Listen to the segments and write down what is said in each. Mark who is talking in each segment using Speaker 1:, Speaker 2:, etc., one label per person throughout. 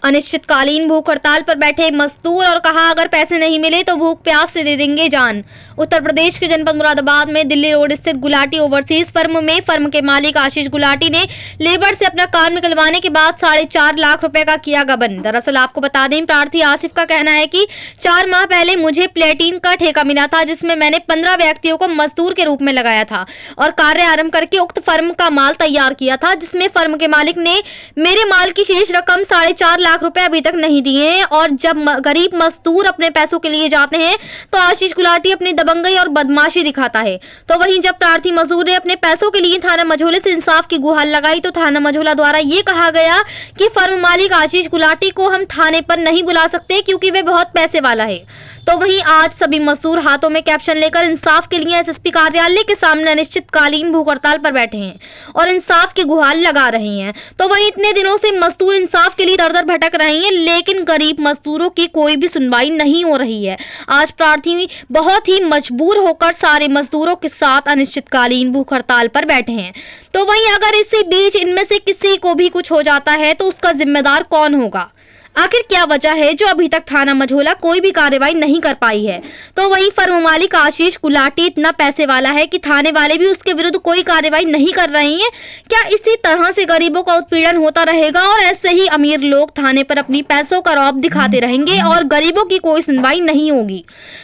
Speaker 1: अनिश्चितकालीन भूख हड़ताल पर बैठे मजदूर और कहा अगर पैसे नहीं मिले तो भूख प्यास से दे देंगे जान। उत्तर प्रदेश के जनपद मुरादाबाद में दिल्ली रोड स्थित गुलाटी ओवरसीज फर्म में फर्म के मालिक आशीष गुलाटी ने लेबर से अपना काम निकलवाने के बाद 4.5 लाख रुपए का किया गबन। दरअसल आपको बता दें, प्रार्थी आसिफ का कहना है कि 4 माह पहले मुझे प्लेटिन का ठेका मिला था, जिसमें मैंने 15 व्यक्तियों को मजदूर के रूप में लगाया था और कार्य आरंभ करके उक्त फर्म का माल तैयार किया था, जिसमें फर्म के मालिक ने मेरे माल की शेष रकम 4.5 लाख रुपए अभी तक नहीं दिए हैं। और जब गरीब मजदूर अपने पैसों के लिए जाते हैं तो आशीष गुलाटी अपनी दबंगई और बदमाशी दिखाता है। तो वहीं जब प्रार्थी मजदूर ने अपने पैसों के लिए थाना मझोले से इंसाफ की गुहार लगाई तो थाना मझोला द्वारा ये कहा गया कि फर्म मालिक आशीष गुलाटी को हम थाने पर नहीं बुला सकते क्योंकि वे बहुत पैसे वाला है। तो वहीं आज सभी मजदूर हाथों में कैप्शन लेकर इंसाफ के लिए एसएसपी कार्यालय के सामने अनिश्चितकालीन भूख हड़ताल पर बैठे हैं और इंसाफ की गुहार लगा रहे हैं। तो वहीं इतने दिनों से मजदूर इंसाफ के लिए दर-दर भटक रहे हैं, लेकिन गरीब मजदूरों की कोई भी सुनवाई नहीं हो रही है। आज प्रार्थी बहुत ही मजबूर होकर सारे मजदूरों के साथ अनिश्चितकालीन भूख हड़ताल पर बैठे हैं। तो वहीं अगर इसी बीच इनमें से किसी को भी कुछ हो जाता है तो उसका जिम्मेदार कौन होगा? आखिर क्या वजह है जो अभी तक थाना मझोला कोई भी कार्रवाई नहीं कर पाई है? तो वहीं फर्म मालिक आशीष गुलाटी इतना पैसे वाला है कि थाने वाले भी उसके विरुद्ध कोई कार्रवाई नहीं कर रहे हैं। क्या इसी तरह से गरीबों का उत्पीड़न होता रहेगा और ऐसे ही अमीर लोग थाने पर अपनी पैसों का रौब दिखाते रहेंगे और गरीबों की कोई सुनवाई नहीं होगी?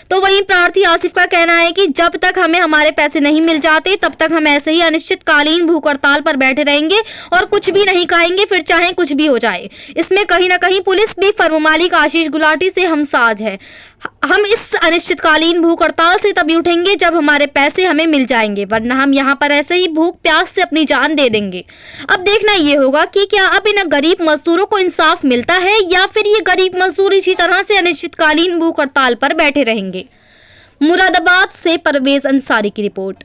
Speaker 1: तो वहीं प्रार्थी आसिफ का कहना है कि जब तक हमें हमारे पैसे नहीं मिल जाते तब तक हम ऐसे ही अनिश्चितकालीन भूख हड़ताल पर बैठे रहेंगे और कुछ भी नहीं कहेंगे, फिर चाहे कुछ भी हो जाए। इसमें कहीं ना कहीं पुलिस भी फर्म मालिक आशीष गुलाटी से हमसाज है। हम इस अनिश्चितकालीन भूख हड़ताल से तभी उठेंगे जब हमारे पैसे हमें मिल जाएंगे, वरना हम यहाँ पर ऐसे ही भूख प्यास से अपनी जान दे देंगे। अब देखना ये होगा कि क्या अब इन गरीब मजदूरों को इंसाफ मिलता है या फिर ये गरीब मजदूर इसी तरह से अनिश्चितकालीन भूख हड़ताल पर बैठे रहेंगे। मुरादाबाद से परवेज अंसारी की रिपोर्ट।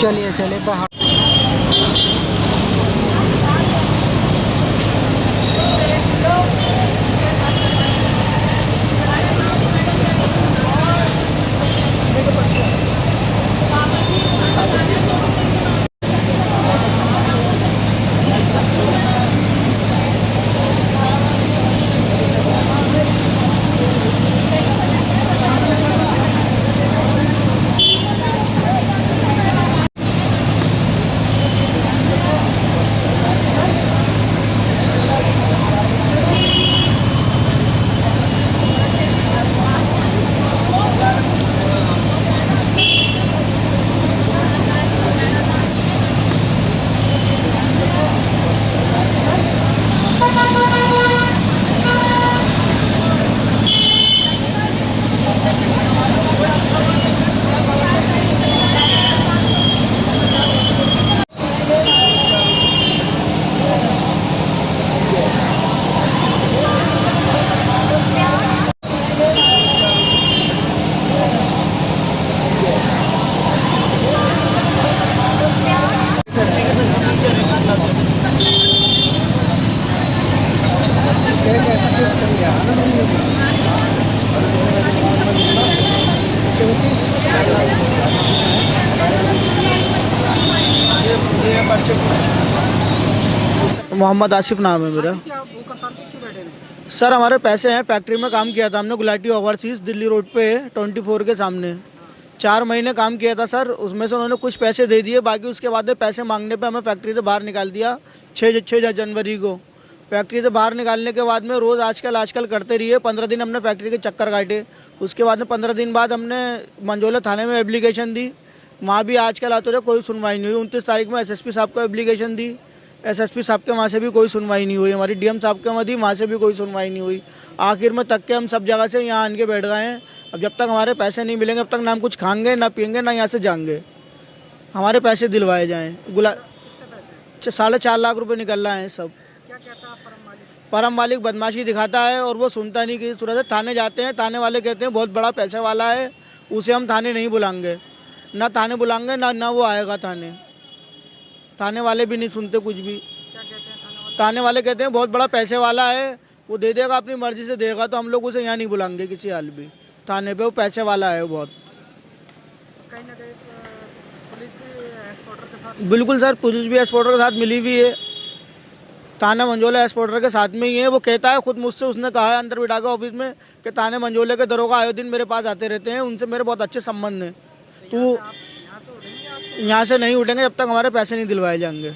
Speaker 2: चलिए चलिए बाहर। मोहम्मद आसिफ नाम है मेरा।
Speaker 3: क्या भूख हड़ताल पे क्यों बैठे हैं?
Speaker 2: सर हमारे पैसे हैं, फैक्ट्री में काम किया था हमने, गुलाटी ओवरसीज दिल्ली रोड पे 24 के सामने 4 महीने काम किया था सर। उसमें से उन्होंने कुछ पैसे दे दिए, बाकी उसके बाद में पैसे मांगने पे हमें फैक्ट्री से बाहर निकाल दिया 6 जनवरी को। फैक्ट्री से बाहर निकालने के बाद में रोज़ आजकल करते रहिए। 15 दिन हमने फैक्ट्री के चक्कर काटे। उसके बाद में 15 दिन बाद हमने मंझोला थाने में एप्लीकेशन दी, वहाँ भी आजकल आते रहे, कोई सुनवाई नहीं हुई। 29 तारीख में SSP साहब को एप्लीकेशन दी, SSP साहब के वहाँ से भी कोई सुनवाई नहीं हुई। हमारी DM साहब के वहाँ दी, वहाँ से भी कोई सुनवाई नहीं हुई। आखिर में तक के हम सब जगह से यहाँ आन के बैठ गए हैं। अब जब तक हमारे पैसे नहीं मिलेंगे, अब तक ना हम कुछ खाएंगे, ना पियेंगे, ना यहाँ से जाएंगे। हमारे पैसे दिलवाए जाएँ। 4.5 लाख रुपये निकल रहा है सब।
Speaker 3: क्या कहता है फर्म मालिक?
Speaker 2: फर्म मालिक बदमाशी दिखाता है और वो सुनता नहीं कि सूरज थाने जाते हैं, थाने वाले कहते हैं बहुत बड़ा पैसे वाला है, उसे हम थाने नहीं बुलाएंगे। ना थाने बुलाएंगे, ना वो आएगा थाने। थाने वाले भी नहीं सुनते कुछ भी।
Speaker 3: क्या कहते हैं थाने वाले?
Speaker 2: थाने वाले कहते हैं बहुत बड़ा पैसे वाला है, वो दे देगा, अपनी मर्जी से देगा, तो हम लोग उसे यहाँ नहीं बुलाएंगे किसी हाल भी। थाने पे वो पैसे वाला है बहुत।
Speaker 3: कहीं ना कहीं पुलिस भी एक्सपोर्टर के साथ?
Speaker 2: बिल्कुल सर, पुलिस भी एक्सपोर्टर के साथ मिली हुई है। थाना मंझोला एक्सपोर्टर के साथ में ही है। वो कहता है खुद मुझसे, उसने कहा है अंदर बिठा के ऑफिस में कि थाने मंझोले के दरोगा आए दिन मेरे पास आते रहते हैं, उनसे मेरे बहुत अच्छे संबंध हैं। तो
Speaker 3: यहाँ से उठेंगे आप?
Speaker 2: यहाँ से नहीं उठेंगे जब तक हमारे पैसे नहीं दिलवाए जाएंगे।